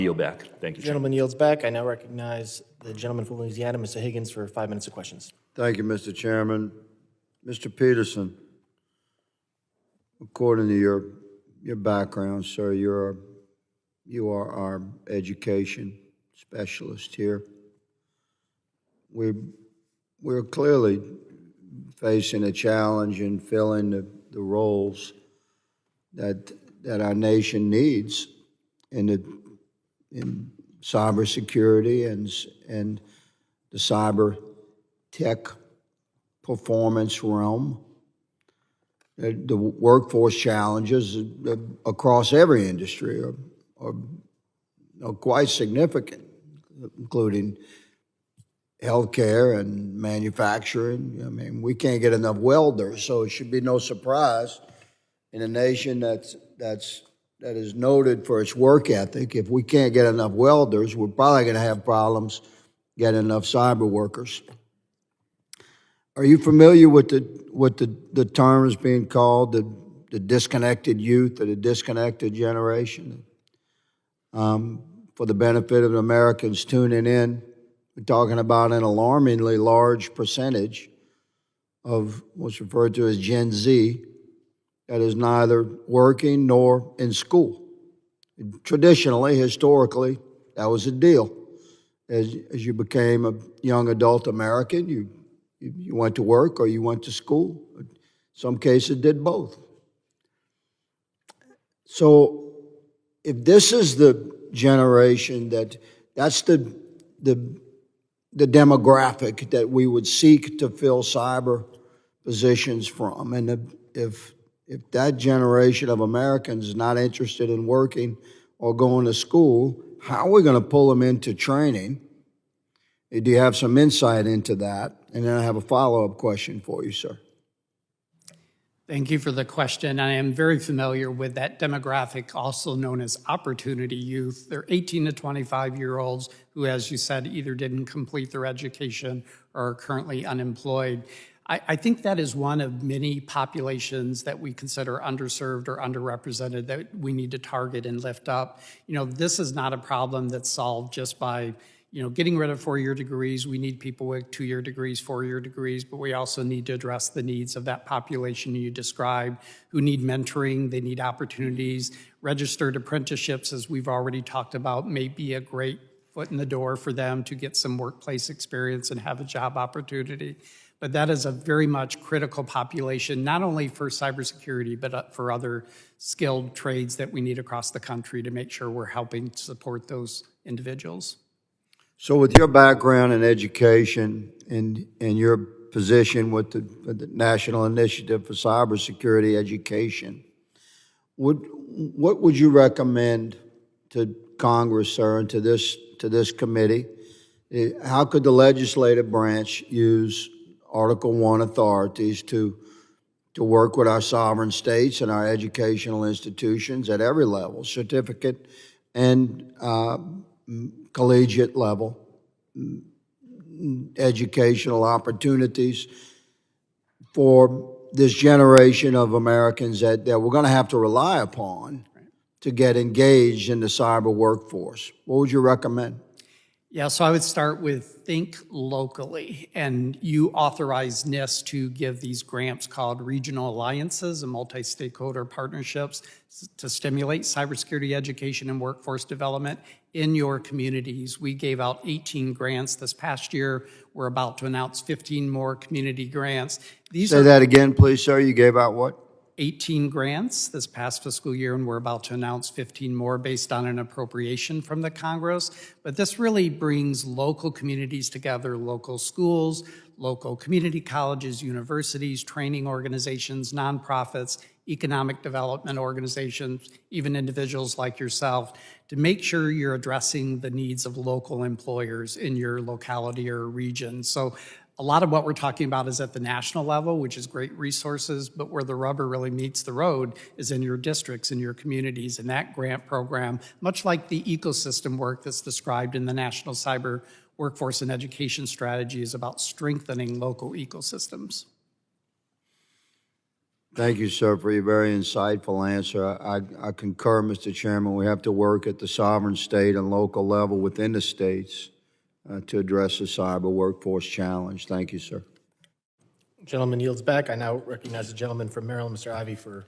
Yield back. Thank you, Chairman. Gentleman yields back. I now recognize the gentleman from Louisiana, Mr. Higgins, for 5 minutes of questions. Thank you, Mr. Chairman. Mr. Peterson, according to your background, sir, you are our education specialist here. We're clearly facing a challenge in filling the roles that our nation needs in cybersecurity and the cyber tech performance realm. The workforce challenges across every industry are quite significant, including healthcare and manufacturing. I mean, we can't get enough welders, so it should be no surprise in a nation that is noted for its work ethic. If we can't get enough welders, we're probably going to have problems getting enough cyber workers. Are you familiar with the terms being called the disconnected youth or the disconnected generation? For the benefit of Americans tuning in, we're talking about an alarmingly large percentage of what's referred to as Gen Z that is neither working nor in school. Traditionally, historically, that was a deal. As you became a young adult American, you went to work or you went to school. In some cases did both. So if this is the generation that's the demographic that we would seek to fill cyber positions from, and if that generation of Americans is not interested in working or going to school, how are we going to pull them into training? Do you have some insight into that? And then I have a follow-up question for you, sir. Thank you for the question. I am very familiar with that demographic, also known as opportunity youth. They're 18 to 25-year-olds who, as you said, either didn't complete their education or are currently unemployed. I think that is one of many populations that we consider underserved or underrepresented that we need to target and lift up. You know, this is not a problem that's solved just by getting rid of 4-year degrees. We need people with 2-year degrees, 4-year degrees, but we also need to address the needs of that population you described who need mentoring, they need opportunities. Registered apprenticeships, as we've already talked about, may be a great foot in the door for them to get some workplace experience and have a job opportunity. But that is a very much critical population, not only for cybersecurity, but for other skilled trades that we need across the country to make sure we're helping to support those individuals. So with your background in education and your position with the National Initiative for Cybersecurity Education, what would you recommend to Congress, sir, and to this committee? How could the legislative branch use Article 1 authorities to work with our sovereign states and our educational institutions at every level, certificate and collegiate level, educational opportunities for this generation of Americans that we're going to have to rely upon to get engaged in the cyber workforce? What would you recommend? Yeah, so I would start with think locally, and you authorize NIST to give these grants called regional alliances and multi-stakeholder partnerships to stimulate cybersecurity education and workforce development in your communities. We gave out 18 grants this past year. We're about to announce 15 more community grants. Say that again, please, sir. You gave out what? 18 grants this past fiscal year, and we're about to announce 15 more based on an appropriation from the Congress. But this really brings local communities together, local schools, local community colleges, universities, training organizations, nonprofits, economic development organizations, even individuals like yourself, to make sure you're addressing the needs of local employers in your locality or region. So a lot of what we're talking about is at the national level, which is great resources, but where the rubber really meets the road is in your districts, in your communities. And that grant program, much like the ecosystem work that's described in the National Cyber Workforce and Education Strategy, is about strengthening local ecosystems. Thank you, sir, for your very insightful answer. I concur, Mr. Chairman. We have to work at the sovereign state and local level within the states to address the cyber workforce challenge. Thank you, sir. Gentleman yields back. I now recognize the gentleman from Maryland, Mr. Ivey, for